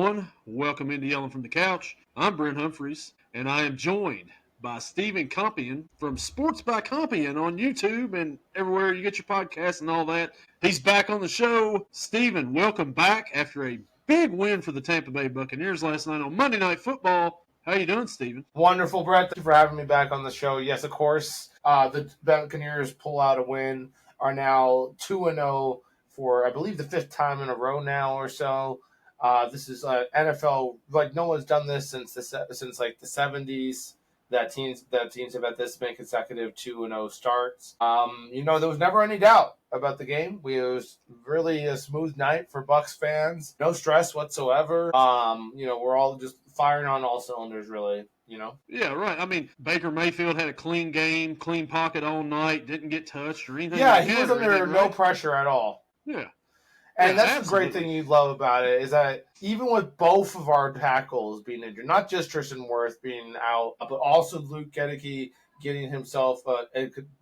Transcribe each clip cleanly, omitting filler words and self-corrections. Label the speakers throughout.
Speaker 1: everyone. Welcome into Yelling from the Couch. I'm Brent Humphries, and I am joined by Steven Compian from Sports By Compian on YouTube and everywhere you get your podcasts and all that. He's back on the show. Steven, welcome back after a big win for the Tampa Bay Buccaneers last night on Monday Night Football. How you doing, Steven?
Speaker 2: Wonderful, Brett. Thank you for having me back on the show. Yes, of course, the Buccaneers pull out a win, are now 2-0 for, I believe, the fifth time in a row now or so. This is NFL, like no one's done this since like the 70s. That teams have had this many consecutive 2-0 starts. There was never any doubt about the game. It was really a smooth night for Bucs fans. No stress whatsoever. We're all just firing on all cylinders, really.
Speaker 1: Yeah, right. I mean, Baker Mayfield had a clean game, clean pocket all night, didn't get touched or anything.
Speaker 2: Yeah, he was under no pressure at all.
Speaker 1: Yeah.
Speaker 2: And that's the great thing you love about it is that even with both of our tackles being injured, not just Tristan Wirth being out, but also Luke Gedeke getting himself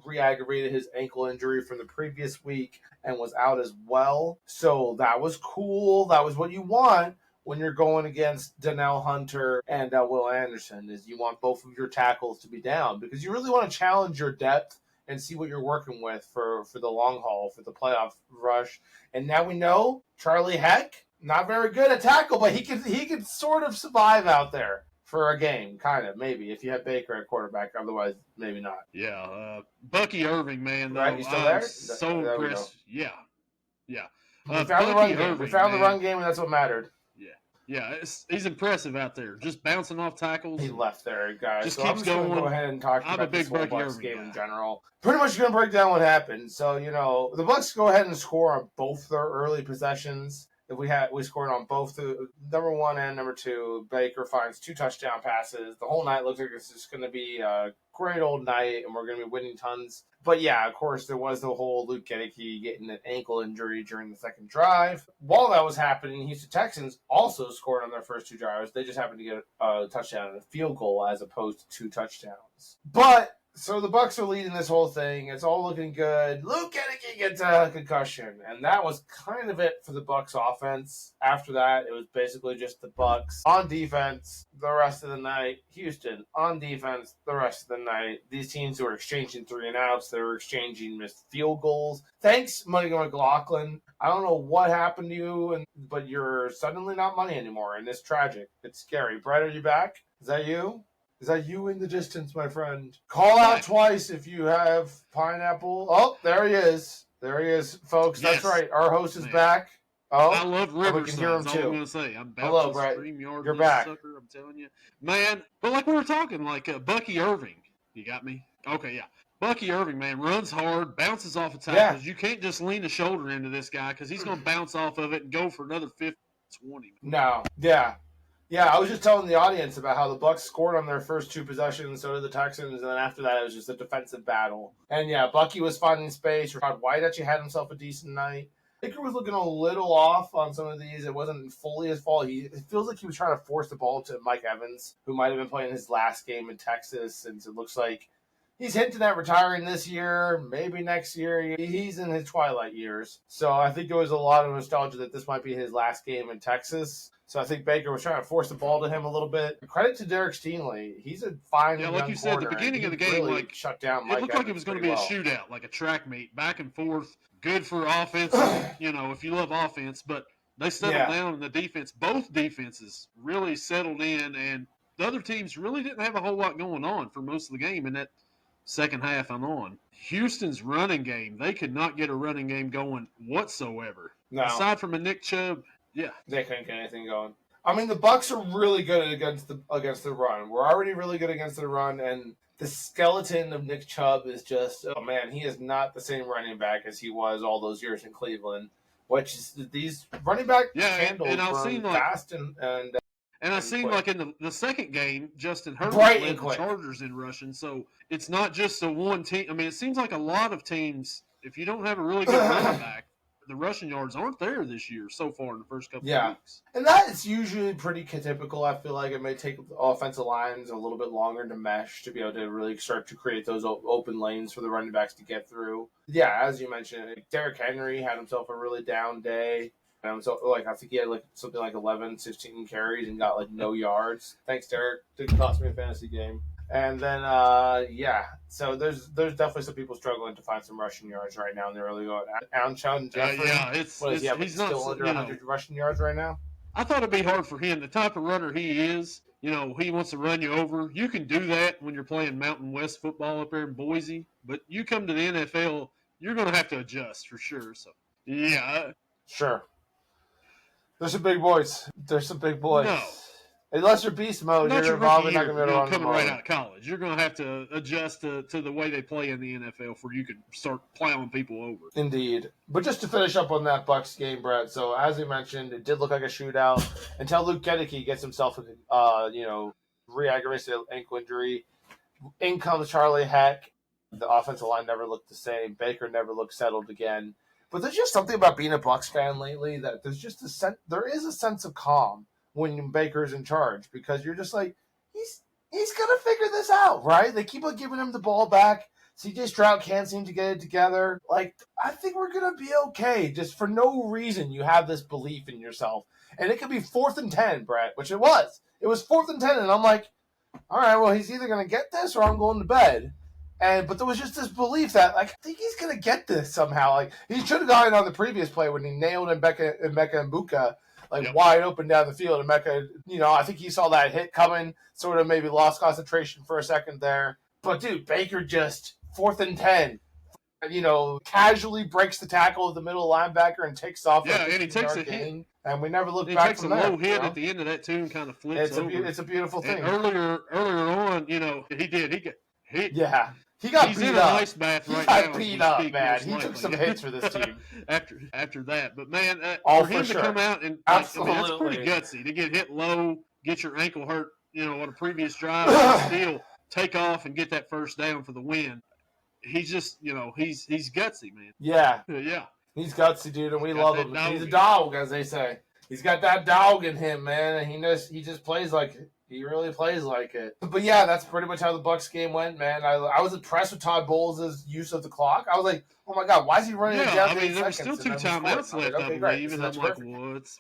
Speaker 2: re-aggravated his ankle injury from the previous week and was out as well. So that was cool. That was what you want when you're going against Donnell Hunter and Will Anderson, is you want both of your tackles to be down because you really want to challenge your depth and see what you're working with for the long haul, for the playoff rush. And now we know Charlie Heck, not very good at tackle, but he could sort of survive out there for a game, kind of, maybe, if you have Baker at quarterback. Otherwise, maybe not.
Speaker 1: Yeah, Bucky Irving, man.
Speaker 2: Right, you still there?
Speaker 1: So impressed. Yeah.
Speaker 2: We found the run game. We found the run game, and that's what mattered.
Speaker 1: Yeah, he's impressive out there, just bouncing off tackles.
Speaker 2: He left there, guys.
Speaker 1: Just
Speaker 2: so
Speaker 1: keeps
Speaker 2: I'm just
Speaker 1: going.
Speaker 2: Going to go ahead and talk
Speaker 1: I'm
Speaker 2: about
Speaker 1: a big
Speaker 2: this whole
Speaker 1: Bucky
Speaker 2: Bucs
Speaker 1: Irving
Speaker 2: game
Speaker 1: guy.
Speaker 2: in general. Pretty much going to break down what happened. So, the Bucs go ahead and score on both their early possessions. We scored on both the number one and number two. Baker finds 2 touchdown passes. The whole night looks like it's just going to be a great old night, and we're going to be winning tons. But yeah, of course, there was the whole Luke Gedeke getting an ankle injury during the second drive. While that was happening, Houston Texans also scored on their first 2 drives. They just happened to get a touchdown and a field goal as opposed to 2 touchdowns. So the Bucs are leading this whole thing. It's all looking good. Luke Gedeke gets a concussion, and that was kind of it for the Bucs offense. After that, it was basically just the Bucs on defense the rest of the night. Houston on defense the rest of the night. These teams were exchanging 3 and outs. They were exchanging missed field goals. Thanks, Money McLaughlin. I don't know what happened to you, but you're suddenly not money anymore, and it's tragic. It's scary. Brett, are you back? Is that you? Is that you in the distance, my friend? Call out twice if you have pineapple. Oh, there he is. There he is, folks. Yes. That's right. Our host is back. Oh,
Speaker 1: I love Riverside.
Speaker 2: We can hear him too.
Speaker 1: I'm going to say. I'm about
Speaker 2: Hello,
Speaker 1: to
Speaker 2: Brett.
Speaker 1: StreamYard
Speaker 2: You're back.
Speaker 1: Sucker, I'm telling you. Man, but like we were talking, like Bucky Irving. You got me? Okay, yeah. Bucky Irving, man, runs hard, bounces off of tackles. Yeah. You can't just lean a shoulder into this guy because he's going to bounce off of it and go for another 50, 20.
Speaker 2: No. Yeah. Yeah, I was just telling the audience about how the Bucs scored on their first 2 possessions, so did the Texans, and then after that it was just a defensive battle. And yeah, Bucky was finding space. Rashad White actually had himself a decent night. Baker was looking a little off on some of these. It wasn't fully his fault. It feels like he was trying to force the ball to Mike Evans, who might have been playing his last game in Texas, and it looks like he's hinting at retiring this year, maybe next year. He's in his twilight years. So I think there was a lot of nostalgia that this might be his last game in Texas. So I think Baker was trying to force the ball to him a little bit. Credit to Derek Stingley. He's a fine young
Speaker 1: like you said, the beginning of the game,
Speaker 2: really shut down Mike
Speaker 1: it looked
Speaker 2: Evans
Speaker 1: like it was going to be a shootout, like a track meet, back and forth. Good for offense, if you love offense. But they settled down in the defense. Both defenses really settled in, and the other teams really didn't have a whole lot going on for most of the game in that second half and on. Houston's running game, they could not get a running game going whatsoever. No. Aside from a Nick Chubb, yeah.
Speaker 2: They couldn't get anything going. I mean, the Bucs are really good against the run. We're already really good against the run, and the skeleton of Nick Chubb is just, oh man, he is not the same running back as he was all those years in Cleveland. Which is these running back handles run fast and
Speaker 1: I seen like in the second game, Justin Herbert led the Chargers in rushing. So it's not just a one team. I mean, it seems like a lot of teams, if you don't have a really good running back, the rushing yards aren't there this year so far in the first couple of weeks.
Speaker 2: And that is usually pretty typical. I feel like it may take offensive lines a little bit longer to mesh to be able to really start to create those open lanes for the running backs to get through. Yeah, as you mentioned, Derrick Henry had himself a really down day. So, like, I think he had, like, something like 11, 16 carries and got, like, no yards. Thanks, Derek. Didn't cost me a fantasy game. And then, so there's definitely some people struggling to find some rushing yards right now in the early going. Alshon Jeffrey, he's still under 100 rushing yards right now?
Speaker 1: I thought it'd be hard for him. The type of runner he is, he wants to run you over. You can do that when you're playing Mountain West football up there in Boise, but you come to the NFL, you're going to have to adjust for sure. So, yeah.
Speaker 2: Sure. There's some big boys.
Speaker 1: No.
Speaker 2: Unless you're beast mode, you're probably not going to be able to run
Speaker 1: coming right out of college. You're going to have to adjust to the way they play in the NFL before you can start plowing people over.
Speaker 2: Indeed. But just to finish up on that Bucs game, Brett, so as we mentioned, it did look like a shootout until Luke Gedeke gets himself, re-aggravated ankle injury. In comes Charlie Heck. The offensive line never looked the same. Baker never looked settled again. But there's just something about being a Bucs fan lately that there's just there is a sense of calm when Baker's in charge, because you're just like, he's gonna figure this out, right? They keep on giving him the ball back. CJ Stroud can't seem to get it together. Like, I think we're gonna be okay. Just for no reason, you have this belief in yourself, and it could be 4th and 10, Brett, which it was. It was 4th and 10, and I'm like, all right, well, he's either gonna get this or I'm going to bed. But there was just this belief that, like, I think he's gonna get this somehow. Like, he should have gotten on the previous play when he nailed Emeka Mbuka, wide open down the field. And Mecca, I think he saw that hit coming, sort of maybe lost concentration for a second there. But, dude, Baker just 4th and 10, casually breaks the tackle of the middle linebacker and takes off.
Speaker 1: Yeah, and he takes a hit.
Speaker 2: And we never looked back from there.
Speaker 1: He takes a low hit at the end of that, too, and kind of flips over.
Speaker 2: It's a beautiful thing.
Speaker 1: And earlier on, he did.
Speaker 2: He got
Speaker 1: He's
Speaker 2: beat
Speaker 1: in
Speaker 2: up.
Speaker 1: an ice bath right
Speaker 2: now.
Speaker 1: He got
Speaker 2: beat up, man. He took some hits for this team.
Speaker 1: after that. But, man,
Speaker 2: for
Speaker 1: him
Speaker 2: sure.
Speaker 1: to come out and that's pretty gutsy. To get hit low, get your ankle hurt, on a previous drive, and still take off and get that first down for the win. He's just, he's gutsy, man.
Speaker 2: Yeah.
Speaker 1: Yeah.
Speaker 2: He's gutsy, dude, and we love him. He's a dog, as they say. He's got that dog in him, man, and he just plays like it. He really plays like it. But yeah, that's pretty much how the Bucs game went, man. I was impressed with Todd Bowles' use of the clock. I was like, oh my God, why is he running it down?
Speaker 1: There were still 2 timeouts left, I believe, and I'm like,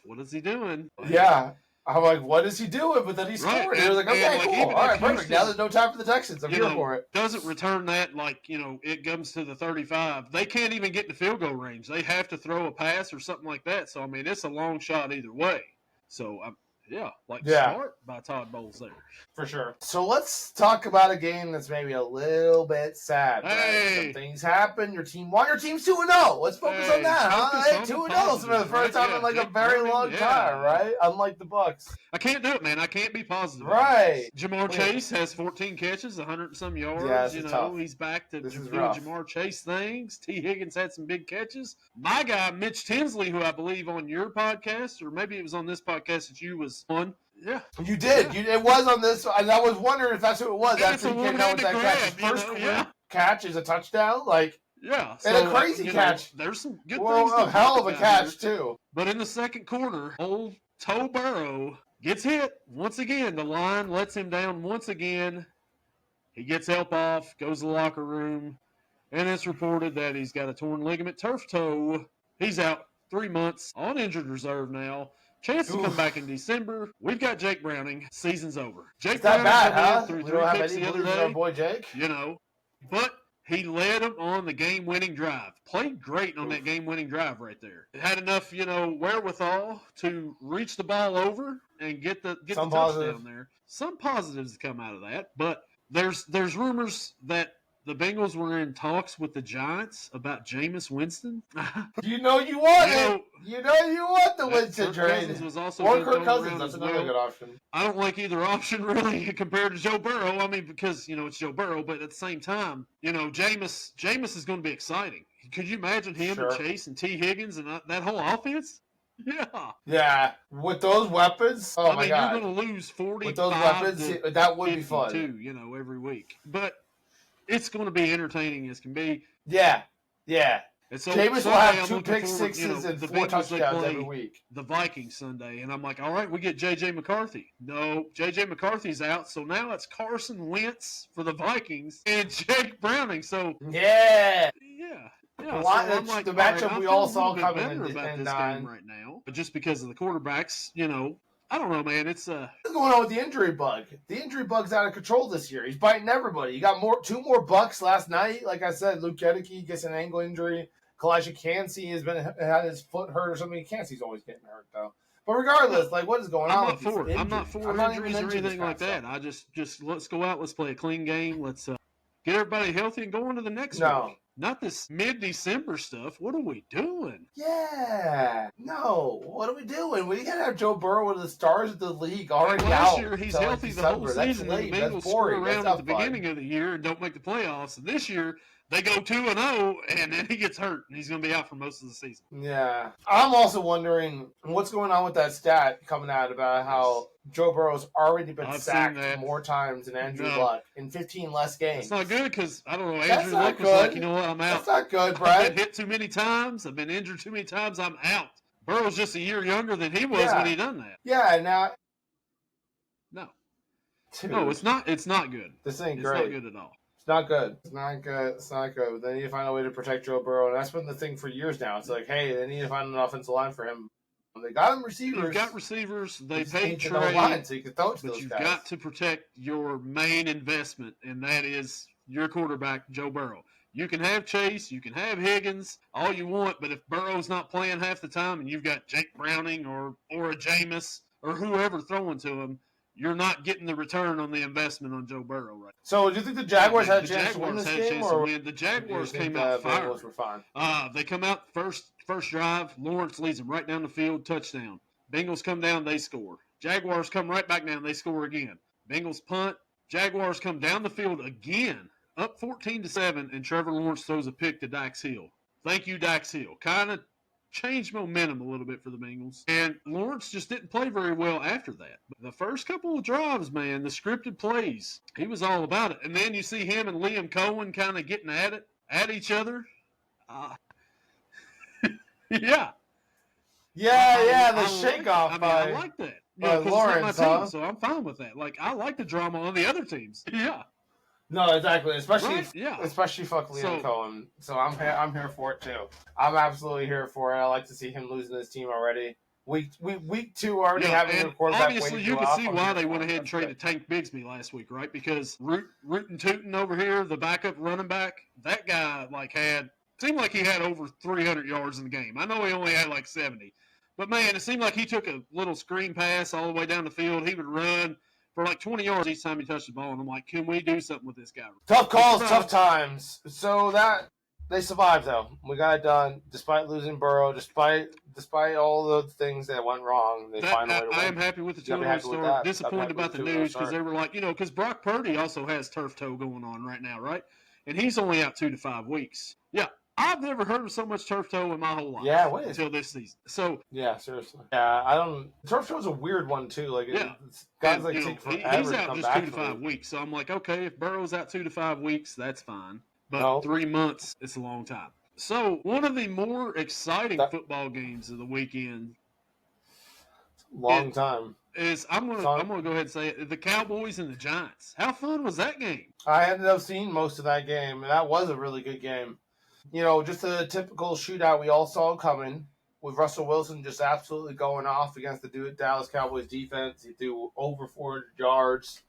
Speaker 1: what is he doing?
Speaker 2: Yeah. I'm like, what is he doing? But then he scored. And I was like, okay, cool. All right, perfect. Now there's no time for the Texans. I'm here for it.
Speaker 1: Doesn't return that it comes to the 35. They can't even get to field goal range. They have to throw a pass or something like that. So, I mean, it's a long shot either way. So, smart by Todd Bowles there.
Speaker 2: For sure. So let's talk about a game that's maybe a little bit sad. Right?
Speaker 1: Hey.
Speaker 2: Some things happen. Your team's 2-0. Let's focus on that, huh? 2-0 for the first time in a very long time, right? Unlike the Bucs.
Speaker 1: I can't do it, man. I can't be positive.
Speaker 2: Right.
Speaker 1: Jamar Chase has 14 catches, 100 and some yards.
Speaker 2: Yeah, tough.
Speaker 1: He's back to doing Jamar Chase things. T. Higgins had some big catches. My guy, Mitch Tinsley, who I believe on your podcast, or maybe it was on this podcast that you was on. Yeah.
Speaker 2: You did. Yeah. It was on this, and I was wondering if that's who it was. After he came down with that catch. His first catch is a touchdown.
Speaker 1: Yeah.
Speaker 2: And a crazy catch.
Speaker 1: There's some good things.
Speaker 2: Well, a hell of a catch, too.
Speaker 1: But in the second quarter, old Toe Burrow gets hit once again. The line lets him down once again. He gets help off, goes to the locker room, and it's reported that he's got a torn ligament turf toe. He's out 3 months on injured reserve now. Chance to come back in December. We've got Jake Browning. Season's over. Jake Browning threw 3 picks the other day.
Speaker 2: Our boy Jake.
Speaker 1: But he led them on the game-winning drive. Played great on that game-winning drive right there. It had enough, wherewithal to reach the ball over and get the touchdown there. Some positives to come out of that, but there's rumors that the Bengals were in talks with the Giants about Jameis Winston.
Speaker 2: You want it. You want the Winston trade. Or Kirk Cousins. That's another good option.
Speaker 1: I don't like either option, really, compared to Joe Burrow. I mean, because, it's Joe Burrow, but at the same time, Jameis is going to be exciting. Could you imagine him and Chase and T. Higgins and that whole offense? Yeah.
Speaker 2: Yeah. With those weapons, my God.
Speaker 1: You're going to lose 40.
Speaker 2: With those weapons, that would be fun.
Speaker 1: Every week. But it's going to be entertaining as can be.
Speaker 2: Yeah. And so Jameis will have 2 pick sixes and 4 touchdowns every week.
Speaker 1: The Vikings Sunday, and I'm like, all right, we get J.J. McCarthy. No, J.J. McCarthy's out, so now it's Carson Wentz for the Vikings and Jake Browning. So
Speaker 2: yeah,
Speaker 1: Yeah, so I'm like,
Speaker 2: the matchup we all saw coming
Speaker 1: better about this game right now, but just because of the quarterbacks, I don't know, man. It's
Speaker 2: what's going on with the injury bug? The injury bug's out of control this year. He's biting everybody. You got two more bucks last night. Like I said, Luke Gedeke gets an ankle injury. Kalijah Cansey had his foot hurt or something. Cansey's always getting hurt though. But regardless, like what is going on?
Speaker 1: I'm not for injuries or anything like that. I just let's go out. Let's play a clean game. Let's get everybody healthy and go on to the next week. Not this mid-December stuff. What are we doing?
Speaker 2: Yeah. No. What are we doing? We got to have Joe Burrow, one of the stars of the league, already
Speaker 1: last
Speaker 2: out.
Speaker 1: year, he's healthy the whole season. And the Bengals screw around at the beginning of the year and don't make the playoffs. And this year, they go 2-0, and then he gets hurt, and he's going to be out for most of the season.
Speaker 2: Yeah. I'm also wondering what's going on with that stat coming out about how Joe Burrow's already been sacked more times than Andrew Luck in 15 less games.
Speaker 1: It's not good because, I don't know, Andrew Luck was like, you know what, I'm out.
Speaker 2: That's not good, Brad.
Speaker 1: I've been hit too many times. I've been injured too many times. I'm out. Burrow's just a year younger than he was when he done that.
Speaker 2: Yeah, now.
Speaker 1: No. Dude, no, it's not. It's not good.
Speaker 2: This ain't great.
Speaker 1: It's not good at all.
Speaker 2: It's not good. It's not good. It's not good. They need to find a way to protect Joe Burrow, and that's been the thing for years now. It's like, hey, they need to find an offensive line for him. They got him receivers.
Speaker 1: You've got receivers. They paid Trey,
Speaker 2: so you can throw it to
Speaker 1: but
Speaker 2: those
Speaker 1: you've
Speaker 2: guys.
Speaker 1: got to protect your main investment, and that is your quarterback, Joe Burrow. You can have Chase, you can have Higgins, all you want, but if Burrow's not playing half the time and you've got Jake Browning or a Jameis or whoever throwing to him, you're not getting the return on the investment on Joe Burrow right
Speaker 2: now. So do you think the Jaguars had a chance to win this game?
Speaker 1: The Jaguars came out fired.
Speaker 2: Were fine?
Speaker 1: They come out first drive. Lawrence leads them right down the field, touchdown. Bengals come down, they score. Jaguars come right back down, they score again. Bengals punt. Jaguars come down the field again, up 14-7, and Trevor Lawrence throws a pick to Dax Hill. Thank you, Dax Hill. Kind of changed momentum a little bit for the Bengals. And Lawrence just didn't play very well after that. But the first couple of drives, man, the scripted plays, he was all about it. And then you see him and Liam Coen kind of getting at each other. Yeah.
Speaker 2: Yeah, the shake-off.
Speaker 1: I like that.
Speaker 2: Lawrence,
Speaker 1: it's not my team, so I'm fine with that. Like, I like the drama on the other teams. Yeah.
Speaker 2: No, exactly. Especially fuck Liam
Speaker 1: So,
Speaker 2: Coen. So I'm here for it too. I'm absolutely here for it. I like to see him losing his team already. Week 2 already having a quarterback.
Speaker 1: Obviously, you can see why they went ahead and traded Tank Bigsby last week, right? Because Rootin' Tootin' over here, the backup running back, that guy seemed like he had over 300 yards in the game. I know he only had like 70. But, man, it seemed like he took a little screen pass all the way down the field. He would run for like 20 yards each time he touched the ball. And I'm like, can we do something with this guy?
Speaker 2: Tough calls, tough times. So they survived, though. We got it done. Despite losing Burrow, despite all the things that went wrong, they find a way to win.
Speaker 1: I am happy with the 2-0 start. Disappointed about the news because they were like, because Brock Purdy also has turf toe going on right now, right? And he's only out 2 to 5 weeks. Yeah. I've never heard of so much turf toe in my whole life.
Speaker 2: Yeah,
Speaker 1: until this season. So
Speaker 2: yeah, seriously. Yeah, turf toe is a weird one too. Like guys take forever.
Speaker 1: He's out just 2 to 5 weeks. So I'm like, okay, if Burrow's out 2 to 5 weeks, that's fine. But 3 months, it's a long time. So one of the more exciting football games of the weekend.
Speaker 2: Long time.
Speaker 1: I'm gonna go ahead and say it, the Cowboys and the Giants. How fun was that game?
Speaker 2: I ended up seeing most of that game, and that was a really good game. Just a typical shootout we all saw coming, with Russell Wilson just absolutely going off against the Dallas Cowboys defense. He threw over 400 yards,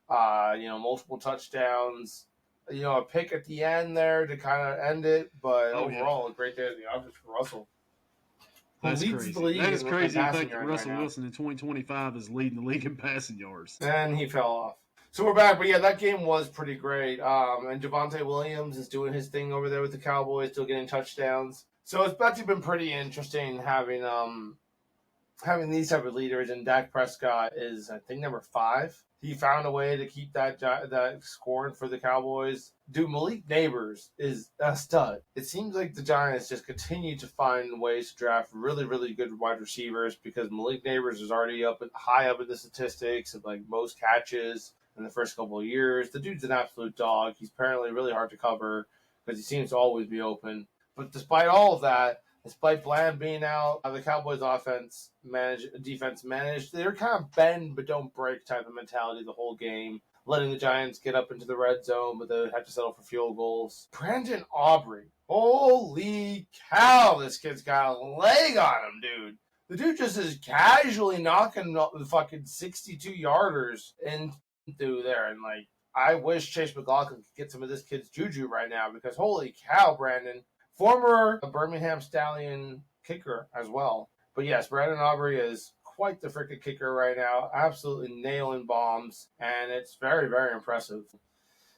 Speaker 2: multiple touchdowns, a pick at the end there to kind of end it. But overall, a great day at the office for Russell.
Speaker 1: That's crazy. That is crazy to think that Russell Wilson in 2025 is leading the league in passing yards.
Speaker 2: And he fell off. So we're back, but yeah, that game was pretty great. And Javonte Williams is doing his thing over there with the Cowboys, still getting touchdowns. So it's actually been pretty interesting having these type of leaders. And Dak Prescott is, I think, number 5. He found a way to keep that scoring for the Cowboys. Dude, Malik Neighbors is a stud. It seems like the Giants just continue to find ways to draft really, really good wide receivers because Malik Neighbors is already high up in the statistics of like most catches in the first couple of years. The dude's an absolute dog. He's apparently really hard to cover because he seems to always be open. But despite all of that, despite Bland being out, the Cowboys defense managed. They're kind of bend but don't break type of mentality the whole game, letting the Giants get up into the red zone, but they had to settle for field goals. Brandon Aubrey Holy cow, this kid's got a leg on him, dude. The dude just is casually knocking the fucking 62-yarders into there. And, like, I wish Chase McLaughlin could get some of this kid's juju right now because holy cow, Brandon. Former Birmingham Stallion kicker as well. But, yes, Brandon Aubrey is quite the freaking kicker right now. Absolutely nailing bombs. And it's very, very impressive.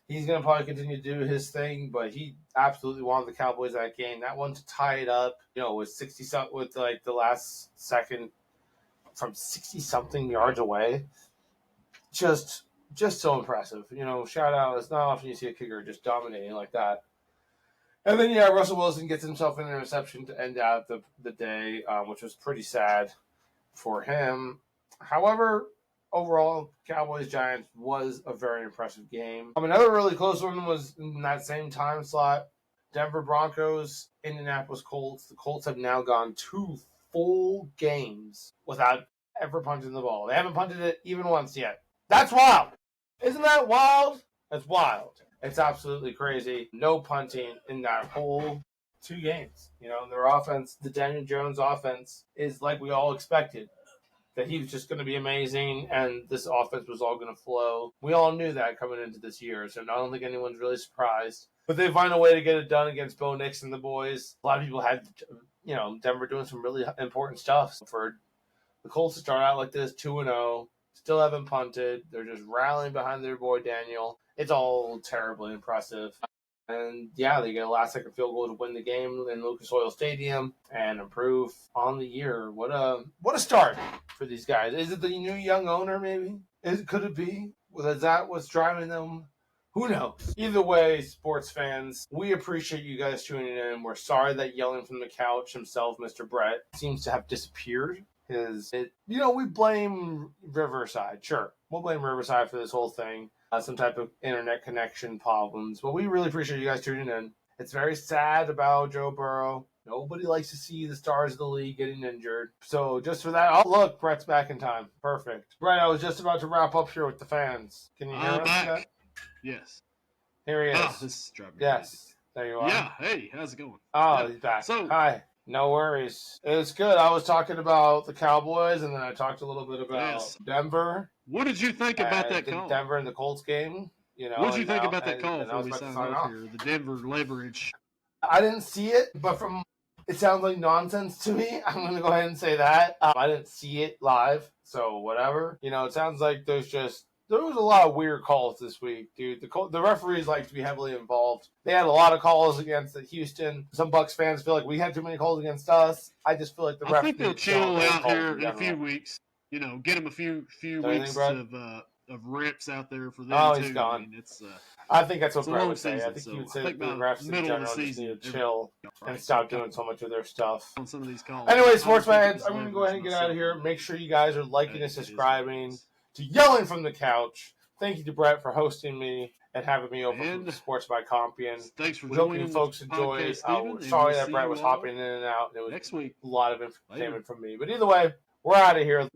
Speaker 2: He's going to probably continue to do his thing, but he absolutely wanted the Cowboys that game. That one to tie it up, with 60-something, with like the last second from 60-something yards away. Just so impressive. Shout out. It's not often you see a kicker just dominating like that. And then, Russell Wilson gets himself an interception to end out the day, which was pretty sad for him. However, overall, Cowboys-Giants was a very impressive game. Another really close one was in that same time slot. Denver Broncos, Indianapolis Colts. The Colts have now gone 2 full games without ever punting the ball. They haven't punted it even once yet. That's wild. Isn't that wild? That's wild. It's absolutely crazy. No punting in that whole 2 games. Their offense, the Daniel Jones offense, is like we all expected. That he was just going to be amazing, and this offense was all going to flow. We all knew that coming into this year, so I don't think anyone's really surprised. But they find a way to get it done against Bo Nix and the boys. A lot of people had, Denver doing some really important stuff. For the Colts to start out like this, 2-0, still haven't punted. They're just rallying behind their boy Daniel. It's all terribly impressive. And, they get a last-second field goal to win the game in Lucas Oil Stadium and improve on the year. What a start for these guys. Is it the new young owner, maybe? Could it be? Is that what's driving them? Who knows? Either way, sports fans, we appreciate you guys tuning in. We're sorry that yelling from the couch himself, Mr. Brett, seems to have disappeared. We blame Riverside. Sure, we'll blame Riverside for this whole thing. Some type of internet connection problems. But we really appreciate you guys tuning in. It's very sad about Joe Burrow. Nobody likes to see the stars of the league getting injured. So just for that, look, Brett's back in time. Perfect. Brett, I was just about to wrap up here with the fans. Can you hear us?
Speaker 1: Back. Yes.
Speaker 2: Here he is.
Speaker 1: Oh, this is driving me
Speaker 2: Yes.
Speaker 1: crazy.
Speaker 2: There you are.
Speaker 1: Yeah. Hey, how's it going?
Speaker 2: Oh, he's back. Hi. No worries. It's good. I was talking about the Cowboys, and then I talked a little bit about Denver.
Speaker 1: What did you think about that call?
Speaker 2: Denver and the Colts game.
Speaker 1: What did you think about that call before we sign off here? The Denver leverage.
Speaker 2: I didn't see it, but it sounds like nonsense to me. I'm going to go ahead and say that. I didn't see it live, so whatever. It sounds like there was a lot of weird calls this week, dude. The referees like to be heavily involved. They had a lot of calls against Houston. Some Bucs fans feel like we had too many calls against us. I just feel like the referees.
Speaker 1: I think they'll chill out here in a few weeks. Get them a few weeks of reps out there for them.
Speaker 2: Oh,
Speaker 1: too.
Speaker 2: he's gone.
Speaker 1: I
Speaker 2: think that's what Brett would say. I think he would say that the refs in general just need to chill and stop doing so much of their stuff.
Speaker 1: On some of these calls.
Speaker 2: Anyway, sports fans, I'm going to go ahead and get out of here. Make sure you guys are liking and subscribing to Yelling from the Couch. Thank you to Brett for hosting me and having me over for Sports by Compian.
Speaker 1: Thanks for
Speaker 2: joining. We hope you folks enjoyed. Sorry that Brett was hopping in and out. It was
Speaker 1: next week.
Speaker 2: A lot of entertainment from me. But either way, we're out of here.